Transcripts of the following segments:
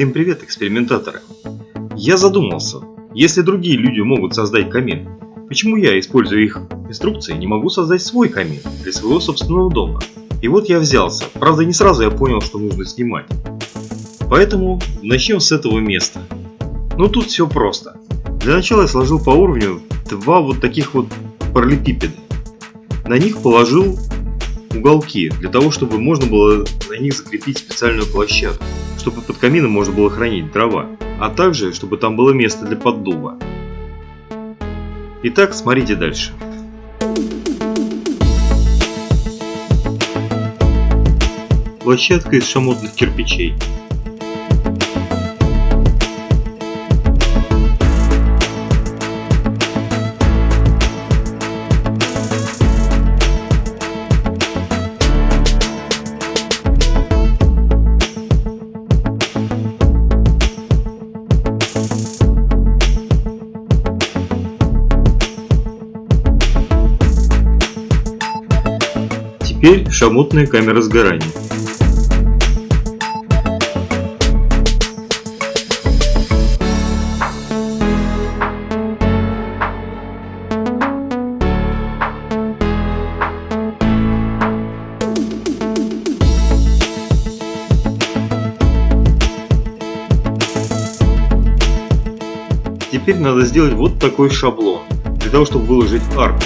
Всем привет, экспериментаторы! Я задумался, если другие люди могут создать камин, почему я, используя их инструкции, не могу создать свой камин для своего собственного дома? И вот я взялся, правда не сразу я понял, что нужно снимать. Поэтому начнем с этого места. Но тут все просто. Для начала я сложил по уровню два вот таких вот параллелепипеда. На них положил уголки, для того, чтобы можно было на них закрепить специальную площадку, чтобы под камином можно было хранить дрова, а также, чтобы там было место для поддува. Итак, смотрите дальше. Площадка из шамотных кирпичей. Теперь шамотная камера сгорания. Теперь надо сделать вот такой шаблон, для того, чтобы выложить арку.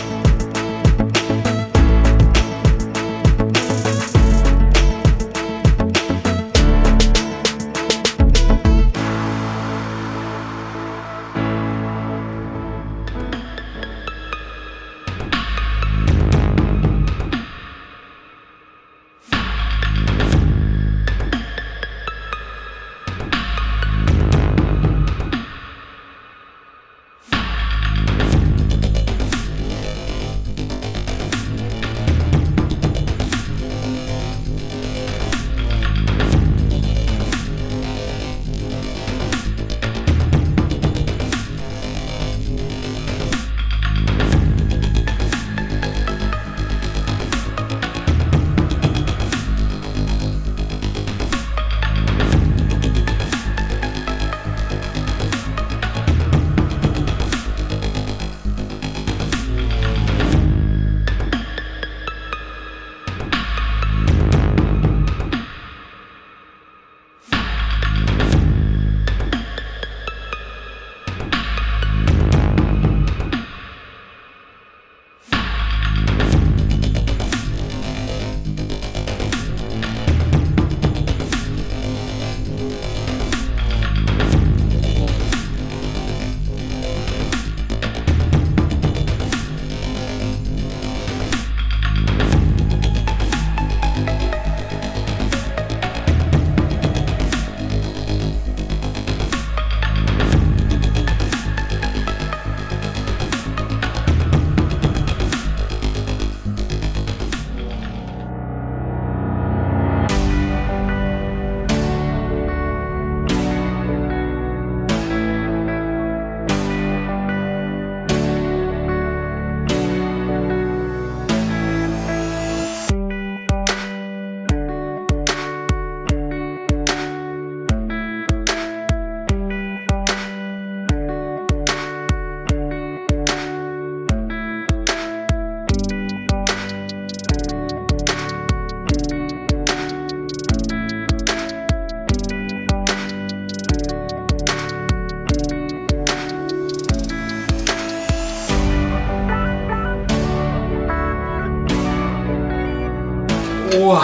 О,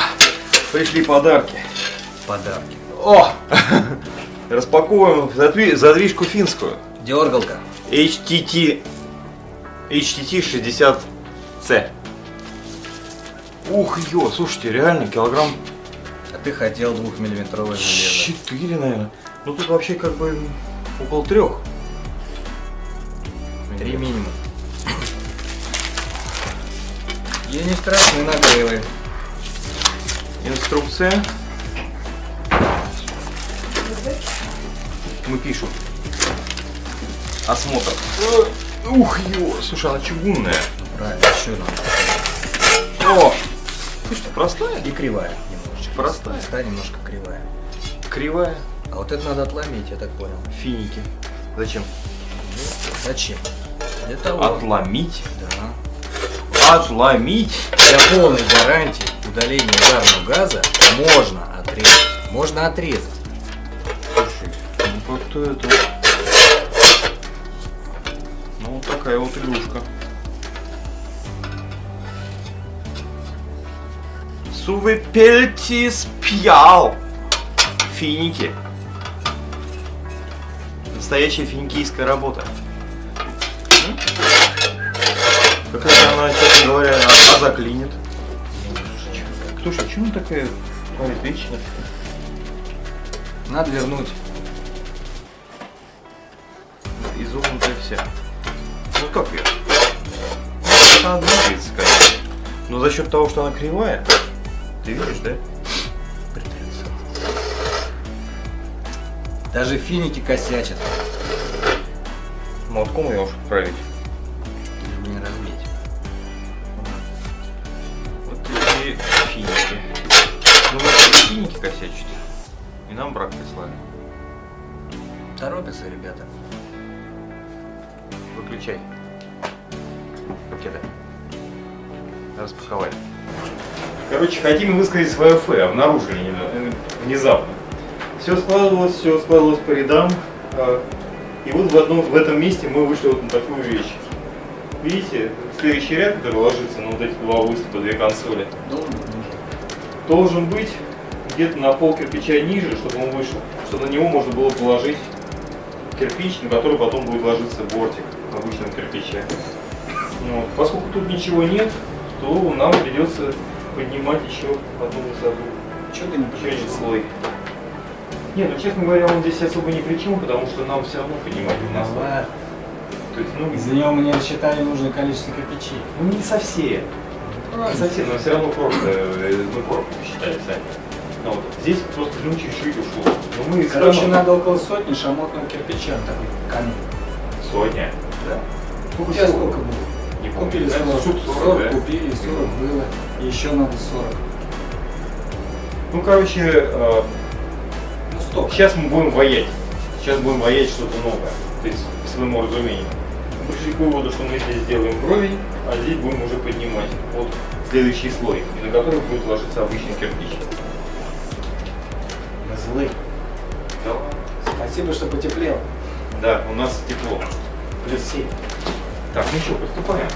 пришли подарки. Подарки. О, распаковываем задвижку финскую. Дергалка. HTT 60C. Ух, ё, слушайте, реально килограмм. А ты хотел 2-миллиметровое железо. 4, наверное. Ну тут вообще как бы около 3. 3 минимум. Я не страшный, нагревай. Инструкция. Мы пишем. Осмотр. Ух, ё, слушай, она чугунная. Правильно, еще надо. О, слушай, простая? И кривая немножечко. Простая? Простая, немножко кривая. Кривая. А вот это надо отломить, я так понял. Финики. Зачем? Зачем? Для того. Отломить? Да. Отломить? Для полной гарантии удаления угарного газа можно отрезать. Можно отрезать. Слушай, ну как-то это... Ну вот такая вот игрушка. Сувепельтис пьял. Финики. Настоящая финикийская работа. Какая она, честно говоря, она заклинит. Слушай, почему она такая вечно? Надо вернуть. Изогнутая вся. Ну как ее? Она двигается, конечно. Но за счет того, что она кривая, ты видишь, да? Даже финики косячат. Молотком ее уж править. Лишь бы не разбить. Вот эти финики. Ну вот эти финики косячат. И нам брак прислали. Торопятся ребята. Выключай. Пакеты. Распаковали. Короче, хотим высказать свое фэ, обнаружили внезапно. Все складывалось по рядам. И вот в этом месте мы вышли вот на такую вещь. Видите, следующий ряд, который ложится на вот эти два выступа, две консоли, должен быть где-то на пол кирпича ниже, чтобы он вышел, чтобы на него можно было положить кирпич, на который потом будет ложиться бортик обычного кирпича. Вот. Поскольку тут ничего нет, то нам придется поднимать еще одну высоту. Чего ты не Еще один слой. Не, ну честно говоря, он здесь особо ни при чем, потому что нам все равно поднимать не надо. То есть, ну, Из-за него мы не рассчитали нужное количество кирпичей. ну не совсем. Не совсем, но все равно корпус, мы корпус посчитали сами. Ну, вот. Здесь просто ну, чуть-чуть ушло. Но мы Короче, все равно- надо около сотни шамотного кирпича, такой камень. Сотня. Да. Сколько У тебя всего? сколько было? Не помню. Купили Наверное, 40, штук 40 да? купили, 40 было. И еще надо 40. Ну, короче, Ну, столько. сейчас мы будем ваять. Сейчас будем ваять что-то новое. То есть, по своему разумению. Мы пришли к выводу, что мы здесь сделаем брови, а здесь будем уже поднимать вот следующий слой, на который будет ложиться обычный кирпич. Мы злы. Да, Спасибо, что потеплело. да, у нас тепло. Плюс 7. Так, ну что, приступаем.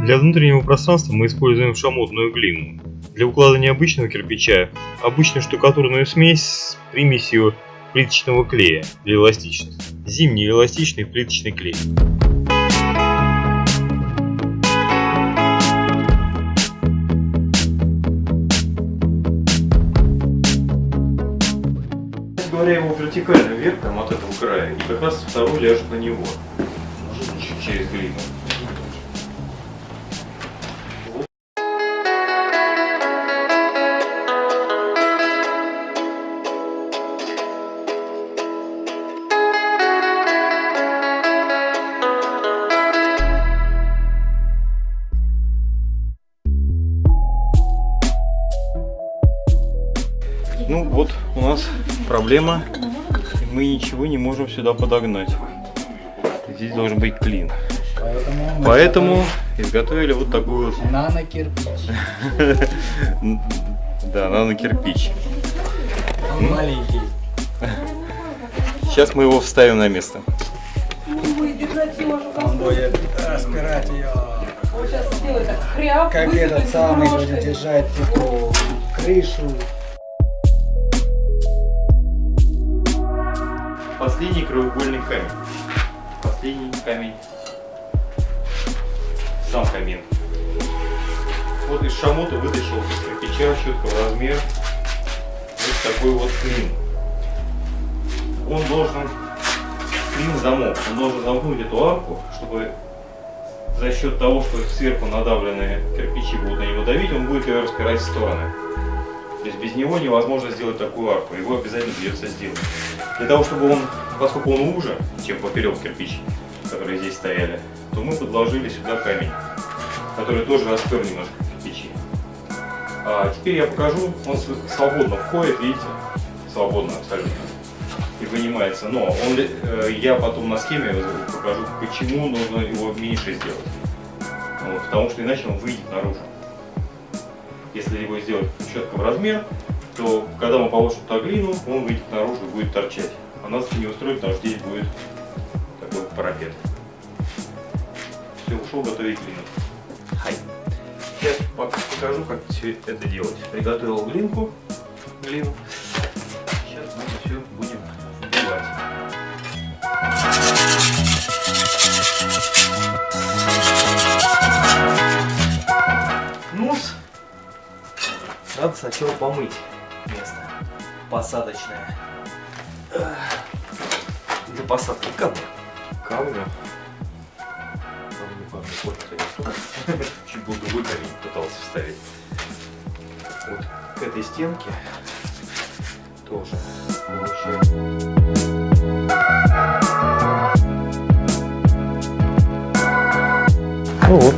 Для внутреннего пространства мы используем шамотную глину. Для укладывания обычного кирпича – обычную штукатурную смесь с примесью плиточного клея для эластичности. Зимний эластичный плиточный клей. Кстати говоря, его вертикально вверх там от этого края, и как раз второй ляжет на него. Через глину. Ну вот у нас проблема, мы ничего не можем сюда подогнать. Здесь должен быть клин. Поэтому изготовили вот такую вот, Нано-кирпич. да, нано-кирпич. Он маленький. Сейчас мы его вставим на место. Ой, держать Сережу Он будет распирать ее, Вот сейчас сделай так хряп, как высыпать этот самый крошкой. будет держать эту крышу. Последний краеугольный камень. Последний камень. Сам камин. Вот из шамота вытащил из кирпича четкого размера вот такой вот клин. Он должен, клин замок, он должен замкнуть эту арку, чтобы за счет того, что сверху надавленные кирпичи будут на него давить, он будет ее распирать в стороны. То есть без него невозможно сделать такую арку, его обязательно придется сделать. Для того, чтобы он, поскольку он уже, чем поперек кирпич, которые здесь стояли, то мы подложили сюда камень, который тоже распер немножко кирпичи. А теперь я покажу, он свободно входит, видите, свободно абсолютно, и вынимается. Но он, я потом на схеме покажу, почему нужно его меньше сделать. Вот, потому что иначе он выйдет наружу. Если его сделать четко в размер, то когда мы положим туда глину, он выйдет наружу и будет торчать. А нас это не устроит, потому что здесь будет такой парапет. Все, ушел готовить глину. Хай. Сейчас покажу, как все это делать. Приготовил глину. Сейчас мы все будем вбивать. Нус. Надо сначала помыть место посадочное. Для посадки камня. Камня. Чуть был другой камень пытался вставить. Вот к этой стенке тоже получается. Ну вот.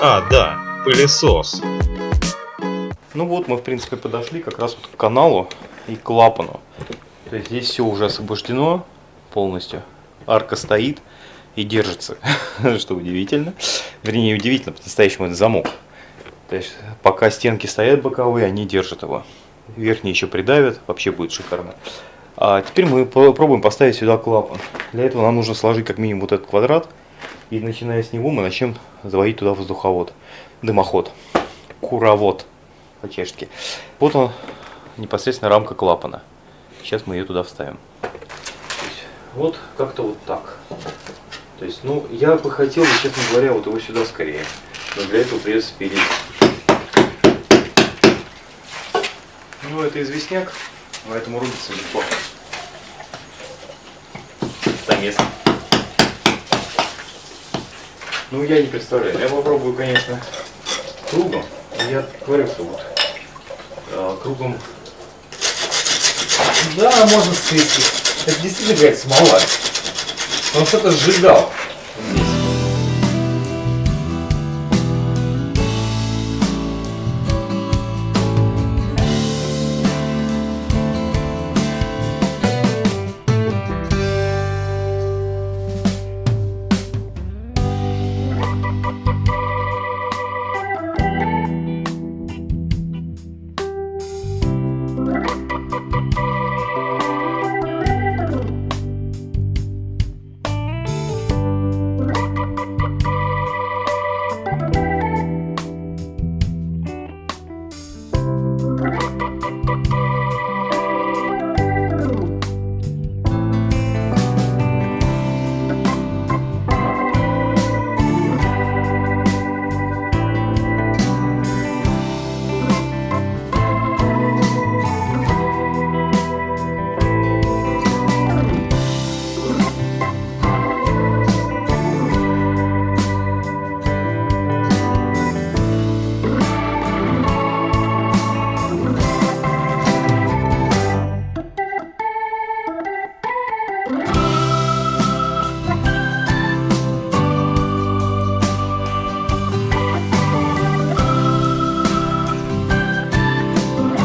А, да, пылесос. Ну вот мы в принципе подошли как раз вот к каналу и к клапану. То есть здесь все уже освобождено полностью. Арка стоит и держится, что удивительно. Вернее, удивительно, по-настоящему это замок. То есть пока стенки стоят боковые, они держат его. Верхние еще придавят, вообще будет шикарно. А теперь мы попробуем поставить сюда клапан. Для этого нам нужно сложить как минимум вот этот квадрат. И начиная с него мы начнем заводить туда воздуховод, дымоход, куровод по-чешски. Вот он, непосредственно рамка клапана. Сейчас мы ее туда вставим. Вот как-то вот так. То есть, ну, я бы хотел, честно говоря, вот его сюда скорее. Но для этого придется пилить. Ну, это известняк, поэтому рубится легко. Замес. Ну, я не представляю. Я попробую, конечно, кругом. Я говорю, что вот кругом. Да, можно встретить. Это действительно какая-то смола. Он что-то сжигал здесь.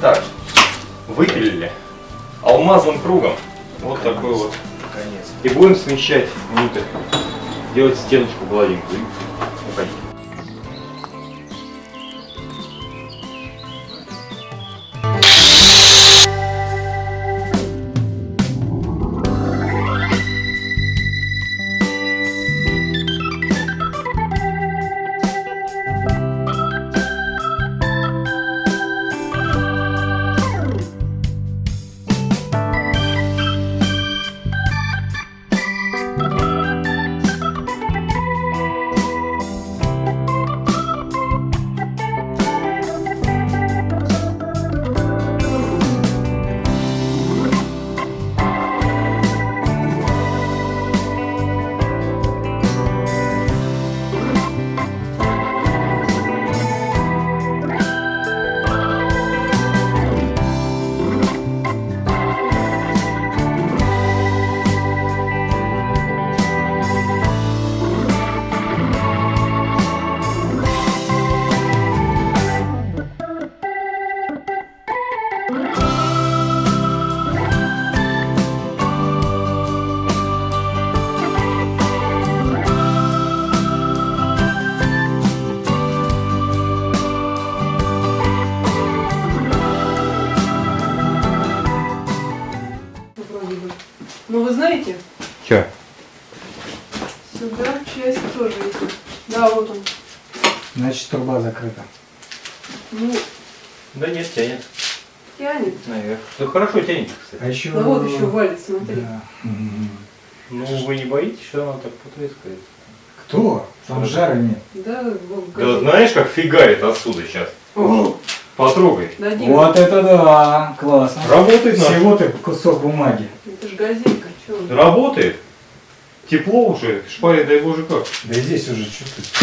Так, выпилили алмазным кругом. Вот такой вот. Наконец. И будем смещать внутрь. Делать стеночку гладенькую. И уходить. Вроде бы. Ну вы знаете, Че? сюда часть тоже есть. Да, вот он. Значит, труба закрыта. Ну, Да нет, тянет. тянет. Наверх. Да хорошо тянет, кстати. А еще... Да вот еще валит, смотри. Да. Мгм. Ну вы не боитесь, что она так потрескает? Кто? Там жара нет. Да, вот, Да знаешь, как фигарит отсюда сейчас? О, Потрогай. да, Дима, Вот это да! Классно. Работает наш. Всего-то кусок бумаги. это ж газелька, что вы? Работает. Тепло уже, шпарит, дай боже как. Да и здесь уже чувствуется.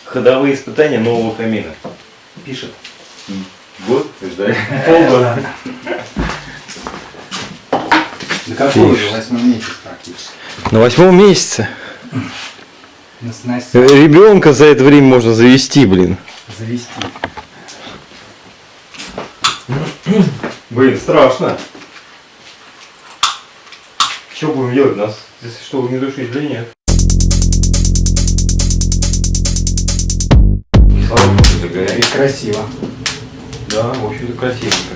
Ходовые испытания нового камина. Пишет. Год, ждать. Полгода. Да какой уже 8 месяц практически. На 8 месяце. На снасти Ребенка за это время можно завести, блин. завести. Блин, страшно. Что будем делать? Нас, если что, не душить или нет? И красиво. Да, в общем-то красивенько.